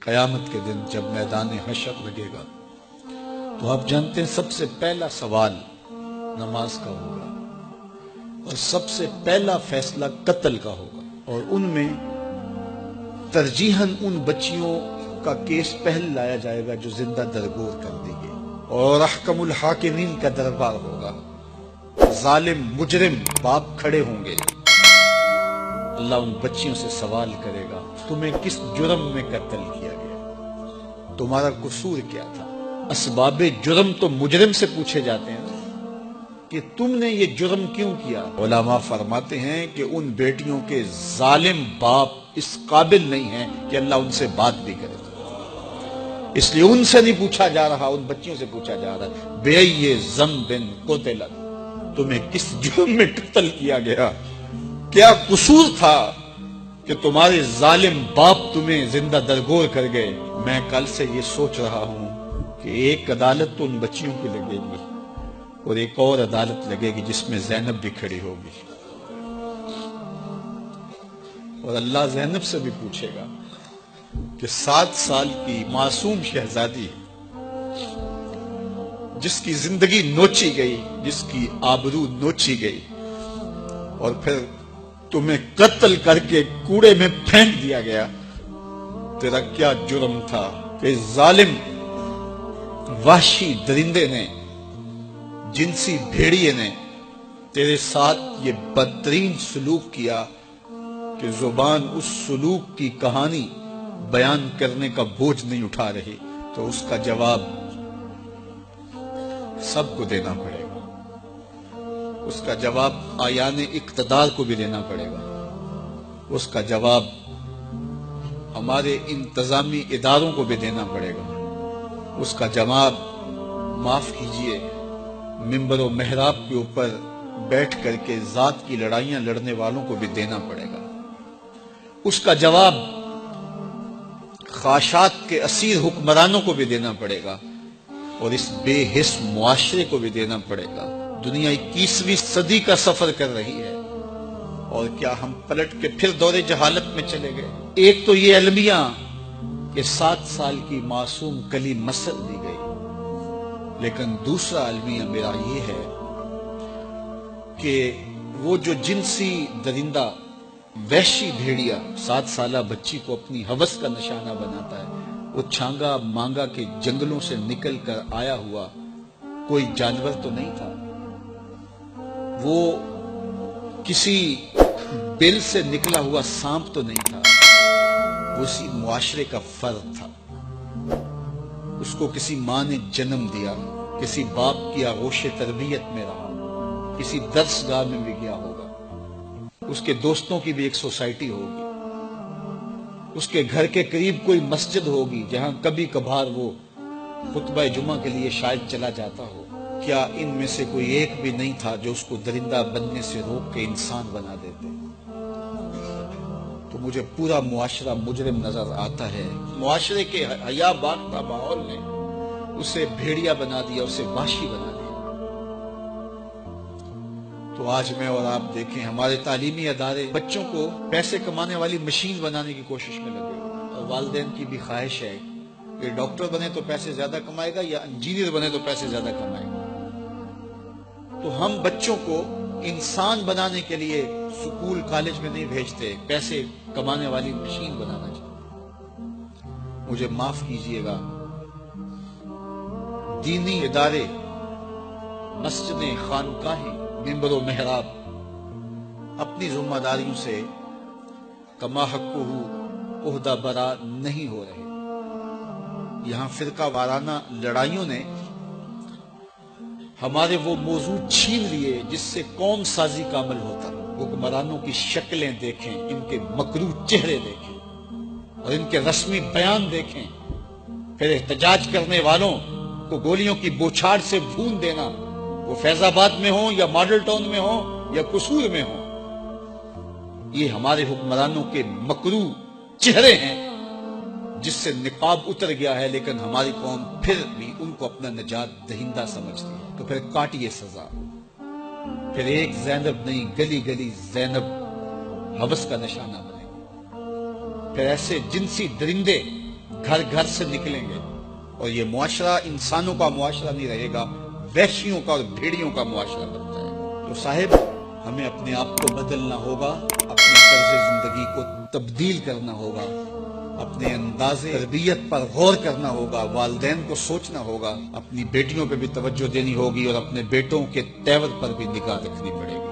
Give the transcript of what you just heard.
قیامت کے دن جب میدان حشر لگے گا تو آپ جانتے ہیں سب سے پہلا سوال نماز کا ہوگا اور سب سے پہلا فیصلہ قتل کا ہوگا، اور ان میں ترجیحاً ان بچیوں کا کیس پہلے لایا جائے گا جو زندہ درگور کر دی گئی، اور احکم الحاکمین کا دربار ہوگا، ظالم مجرم باپ کھڑے ہوں گے، اللہ ان بچیوں سے سوال کرے گا تمہیں کس جرم میں قتل کیا گیا، تمہارا قصور کیا تھا؟ اسباب جرم تو مجرم سے پوچھے جاتے ہیں کہ تم نے یہ جرم کیوں کیا؟ علماء فرماتے ہیں کہ ان بیٹیوں کے ظالم باپ اس قابل نہیں ہیں کہ اللہ ان سے بات بھی کرے، اس لیے ان سے نہیں پوچھا جا رہا، ان بچیوں سے پوچھا جا رہا ہے بِأَيِّ ذَنبٍ قُتِلَتْ، تمہیں کس جرم میں قتل کیا گیا، کیا قصور تھا کہ تمہارے ظالم باپ تمہیں زندہ درگور کر گئے؟ میں کل سے یہ سوچ رہا ہوں کہ ایک عدالت تو ان بچیوں کی لگے گی اور ایک اور عدالت لگے گی جس میں زینب بھی کھڑی ہوگی، اور اللہ زینب سے بھی پوچھے گا کہ 7 سال کی معصوم شہزادی جس کی زندگی نوچی گئی، جس کی آبرو نوچی گئی، اور پھر تمہیں قتل کر کے کوڑے میں پھینک دیا گیا، تیرا کیا جرم تھا کہ ظالم وحشی درندے نے، جنسی بھیڑیے نے تیرے ساتھ یہ بدترین سلوک کیا کہ زبان اس سلوک کی کہانی بیان کرنے کا بوجھ نہیں اٹھا رہی؟ تو اس کا جواب سب کو دینا پڑے گا، اس کا جواب آیان اقتدار کو بھی دینا پڑے گا، اس کا جواب ہمارے انتظامی اداروں کو بھی دینا پڑے گا، اس کا جواب معاف کیجئے منبر و محراب کے اوپر بیٹھ کر کے ذات کی لڑائیاں لڑنے والوں کو بھی دینا پڑے گا، اس کا جواب خواہشات کے اسیر حکمرانوں کو بھی دینا پڑے گا، اور اس بے حس معاشرے کو بھی دینا پڑے گا۔ دنیا 21ویں صدی کا سفر کر رہی ہے، اور کیا ہم پلٹ کے پھر دور جہالت میں چلے گئے؟ ایک تو یہ المیہ کہ 7 سال کی معصوم کلی مسل دی گئی، لیکن دوسرا المیہ میرا یہ ہے کہ وہ جو جنسی درندہ وحشی بھیڑیا 7 سالہ بچی کو اپنی ہوس کا نشانہ بناتا ہے، وہ چھانگا مانگا کے جنگلوں سے نکل کر آیا ہوا کوئی جانور تو نہیں تھا، وہ کسی بل سے نکلا ہوا سانپ تو نہیں تھا، وہ اسی معاشرے کا فرد تھا، اس کو کسی ماں نے جنم دیا، کسی باپ کی آغوش تربیت میں رہا، کسی درس گاہ میں بھی گیا ہوگا، اس کے دوستوں کی بھی ایک سوسائٹی ہوگی، اس کے گھر کے قریب کوئی مسجد ہوگی جہاں کبھی کبھار وہ خطبہ جمعہ کے لیے شاید چلا جاتا ہو۔ کیا ان میں سے کوئی ایک بھی نہیں تھا جو اس کو درندہ بننے سے روک کے انسان بنا دیتے؟ تو مجھے پورا معاشرہ مجرم نظر آتا ہے۔ معاشرے کے حیا باختہ ماحول نے اسے بھیڑیا بنا دیا، اسے وحشی بنا دیا۔ تو آج میں اور آپ دیکھیں ہمارے تعلیمی ادارے بچوں کو پیسے کمانے والی مشین بنانے کی کوشش میں لگے ہوئے، اور والدین کی بھی خواہش ہے کہ ڈاکٹر بنے تو پیسے زیادہ کمائے گا یا انجینئر بنے تو پیسے زیادہ کمائے گا۔ تو ہم بچوں کو انسان بنانے کے لیے سکول کالج میں نہیں بھیجتے، پیسے کمانے والی مشین بنانا چاہتے۔ مجھے معاف کیجئے گا، دینی ادارے، مسجدیں، خانقاہیں، منبر و محراب اپنی ذمہ داریوں سے کما حقہ عہدہ برا نہیں ہو رہے۔ یہاں فرقہ وارانہ لڑائیوں نے ہمارے وہ موضوع چھین لیے جس سے قوم سازی کا عمل ہوتا۔ حکمرانوں کی شکلیں دیکھیں، ان کے مکروہ چہرے دیکھیں، اور ان کے رسمی بیان دیکھیں، پھر احتجاج کرنے والوں کو گولیوں کی بوچھاڑ سے بھون دینا، وہ فیض آباد میں ہوں یا ماڈل ٹاؤن میں ہوں یا قصور میں ہوں۔ یہ ہمارے حکمرانوں کے مکروہ چہرے ہیں جس سے نقاب اتر گیا ہے، لیکن ہماری قوم پھر بھی ان کو اپنا نجات دہندہ سمجھتی ہے۔ تو پھر کاٹیے سزا، پھر ایک زینب نہیں گلی گلی زینب ہوس کا نشانہ بنے، پھر ایسے جنسی درندے گھر گھر سے نکلیں گے اور یہ معاشرہ انسانوں کا معاشرہ نہیں رہے گا، وحشیوں کا اور بھیڑیوں کا معاشرہ بنتا ہے۔ تو صاحب ہمیں اپنے آپ کو بدلنا ہوگا، اپنے طرز زندگی کو تبدیل کرنا ہوگا، اپنے انداز تربیت پر غور کرنا ہوگا، والدین کو سوچنا ہوگا، اپنی بیٹیوں پہ بھی توجہ دینی ہوگی اور اپنے بیٹوں کے تیور پر بھی نگاہ رکھنی پڑے گی۔